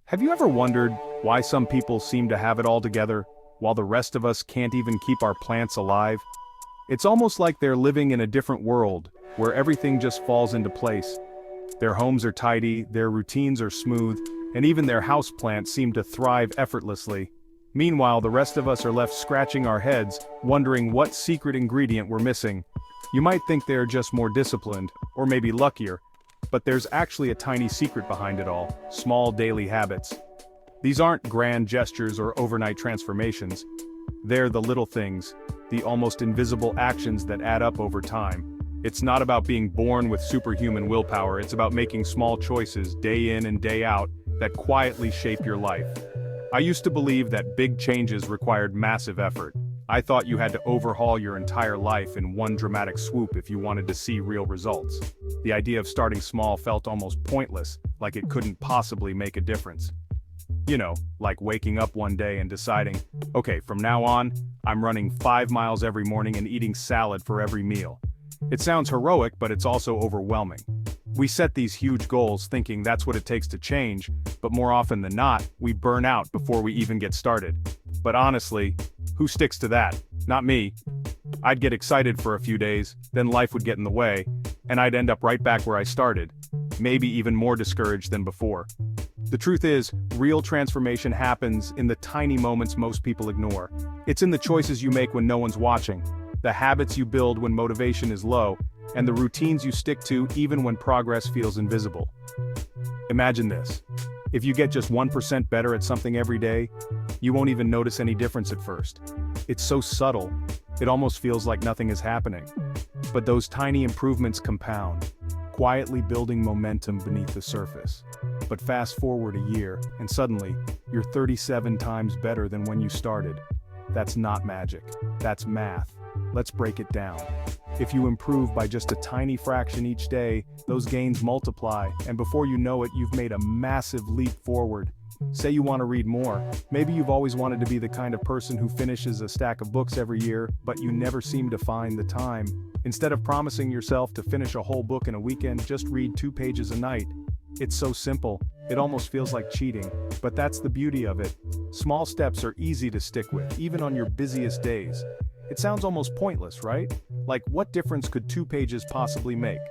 Have you ever wondered why some people seem to have it all together, while the rest of us can't even keep our plants alive? It's almost like they're living in a different world, where everything just falls into place. Their homes are tidy, their routines are smooth, and even their houseplants seem to thrive effortlessly. Meanwhile, the rest of us are left scratching our heads, wondering what secret ingredient we're missing. You might think they're just more disciplined, or maybe luckier, but there's actually a tiny secret behind it all: small daily habits. These aren't grand gestures or overnight transformations. They're the little things, the almost invisible actions that add up over time. It's not about being born with superhuman willpower, it's about making small choices day in and day out that quietly shape your life. I used to believe that big changes required massive effort. I thought you had to overhaul your entire life in one dramatic swoop if you wanted to see real results. The idea of starting small felt almost pointless, like it couldn't possibly make a difference. You know, like waking up one day and deciding, okay, from now on, I'm running 5 miles every morning and eating salad for every meal. It sounds heroic, but it's also overwhelming. We set these huge goals thinking that's what it takes to change, but more often than not, we burn out before we even get started. But honestly, who sticks to that? Not me. I'd get excited for a few days, then life would get in the way, and I'd end up right back where I started, maybe even more discouraged than before. The truth is, real transformation happens in the tiny moments most people ignore. It's in the choices you make when no one's watching, the habits you build when motivation is low, and the routines you stick to even when progress feels invisible. Imagine this. If you get just 1% better at something every day, you won't even notice any difference at first. It's so subtle, it almost feels like nothing is happening. But those tiny improvements compound, quietly building momentum beneath the surface. But fast forward a year, and suddenly, you're 37 times better than when you started. That's not magic, that's math. Let's break it down. If you improve by just a tiny fraction each day, those gains multiply, and before you know it, you've made a massive leap forward. Say you want to read more. Maybe you've always wanted to be the kind of person who finishes a stack of books every year, but you never seem to find the time. Instead of promising yourself to finish a whole book in a weekend, just read 2 pages a night. It's so simple, it almost feels like cheating, but that's the beauty of it. Small steps are easy to stick with, even on your busiest days. It sounds almost pointless, right? Like, what difference could 2 pages possibly make?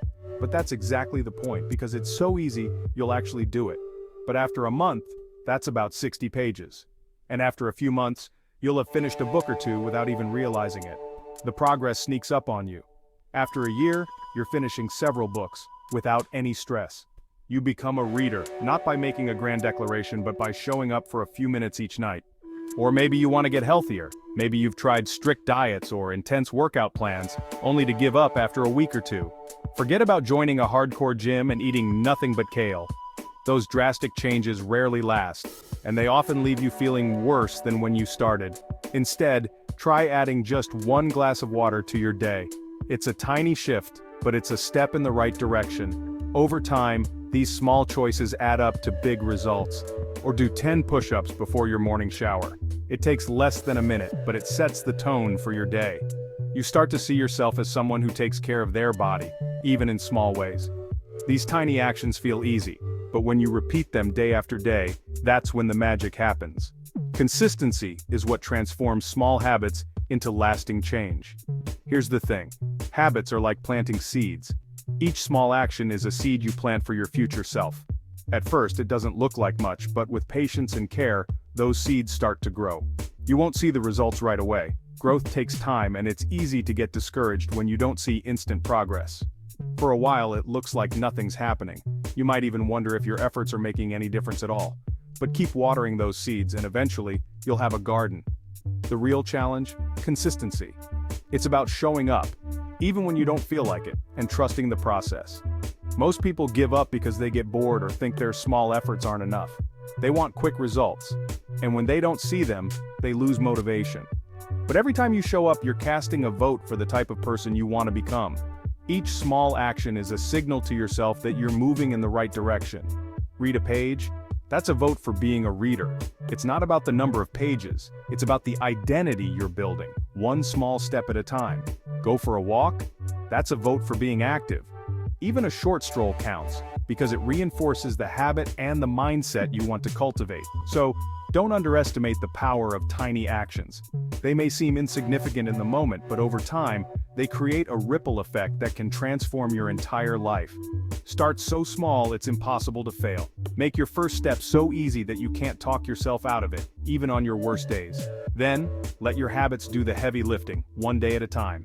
But that's exactly the point, because it's so easy, you'll actually do it. But after a month, that's about 60 pages. And after a few months, you'll have finished a book or 2 without even realizing it. The progress sneaks up on you. After a year, you're finishing several books, without any stress. You become a reader, not by making a grand declaration, but by showing up for a few minutes each night. Or maybe you want to get healthier. Maybe you've tried strict diets or intense workout plans, only to give up after a week or 2. Forget about joining a hardcore gym and eating nothing but kale. Those drastic changes rarely last, and they often leave you feeling worse than when you started. Instead, try adding just 1 glass of water to your day. It's a tiny shift, but it's a step in the right direction. Over time, these small choices add up to big results. Or do 10 push-ups before your morning shower. It takes less than a minute, but it sets the tone for your day. You start to see yourself as someone who takes care of their body, even in small ways. These tiny actions feel easy, but when you repeat them day after day, that's when the magic happens. Consistency is what transforms small habits into lasting change. Here's the thing. Habits are like planting seeds. Each small action is a seed you plant for your future self. At first, it doesn't look like much, but with patience and care, those seeds start to grow. You won't see the results right away. Growth takes time, and it's easy to get discouraged when you don't see instant progress. For a while, it looks like nothing's happening. You might even wonder if your efforts are making any difference at all. But keep watering those seeds, and eventually, you'll have a garden. The real challenge? Consistency. It's about showing up, even when you don't feel like it, and trusting the process. Most people give up because they get bored or think their small efforts aren't enough. They want quick results, and when they don't see them, they lose motivation. But every time you show up, you're casting a vote for the type of person you want to become. Each small action is a signal to yourself that you're moving in the right direction. Read a page? That's a vote for being a reader. It's not about the number of pages, it's about the identity you're building, one small step at a time. Go for a walk? That's a vote for being active. Even a short stroll counts. because it reinforces the habit and the mindset you want to cultivate. So, don't underestimate the power of tiny actions. They may seem insignificant in the moment, but over time, they create a ripple effect that can transform your entire life. Start so small it's impossible to fail. Make your first step so easy that you can't talk yourself out of it, even on your worst days. Then, let your habits do the heavy lifting, one day at a time.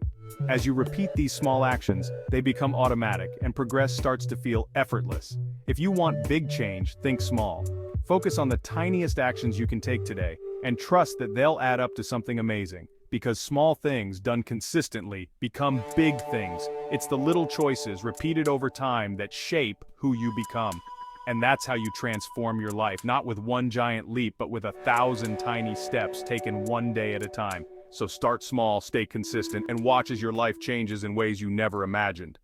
As you repeat these small actions, they become automatic and progress starts to feel effortless. If you want big change, think small. Focus on the tiniest actions you can take today, and trust that they'll add up to something amazing. Because small things done consistently become big things. It's the little choices repeated over time that shape who you become. And that's how you transform your life, not with one giant leap, but with 1,000 tiny steps taken one day at a time. So start small, stay consistent, and watch as your life changes in ways you never imagined.